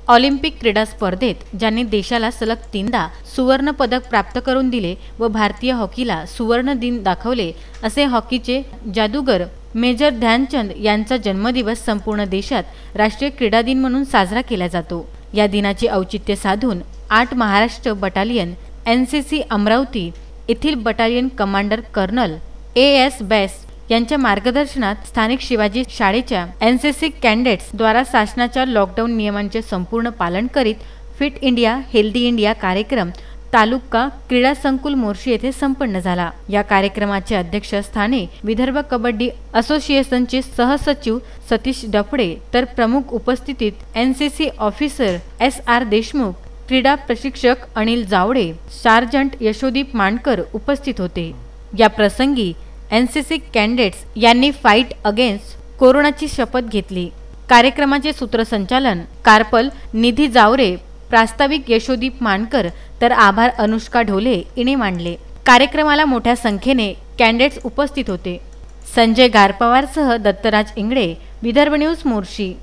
Olympic क्रीडा स्पर्धेत ज्यांनी देशाला सलग 3दा सुवर्ण पदक प्राप्त करून दिले व भारतीय हॉकीला सुवर्ण दिन दाखवले असे हॉकीचे जादूगर मेजर ध्यानचंद यांचा जन्मदिवस संपूर्ण देशात राष्ट्रीय क्रीडा दिन म्हणून साजरा केला जातो। या दिनाचे औचित्य साधून 8 महाराष्ट्र बटालियन एनसीसी अमरावती येथील बटालियन कमांडर कर्नल एएस बैस यांच्या मार्गदर्शनात स्थानिक शिवाजी शाळेच्या एनसीसी कॅडेट्स द्वारा शासनाच्या लॉकडाऊन नियमांचे संपूर्ण पालन करीत फिट इंडिया हेल्दी इंडिया कार्यक्रम तालुका क्रीडा संकुल मोर्शी येथे संपन्न झाला। या कार्यक्रमाचे अध्यक्षस्थानी विदर्भ कबड्डी असोसिएशनचे सहसचिव सतीश डफडे तर प्रमुख उपस्थितीत एनसीसी ऑफिसर एसआर देशमुख, क्रीडा प्रशिक्षक अनिल जावडे, सार्जंट यशोदीप मानकर उपस्थित होते। या प्रसंगी एनसीसी कॅडेट्स यांनी फाइट अगेन्स्ट कोरोनाची शपथ घेतली। कार्यक्रमाचे सूत्रसंचालन कार्पल निधी जावरे, प्रास्ताविक यशोदीप मानकर तर आभार अनुष्का ढोले इने मांडले। कार्यक्रमाला मोठ्या संख्येने कॅडेट्स उपस्थित होते। संजय गारपवारसह दत्तराज इंगळे, विदर्भ न्यूज मोर्शी।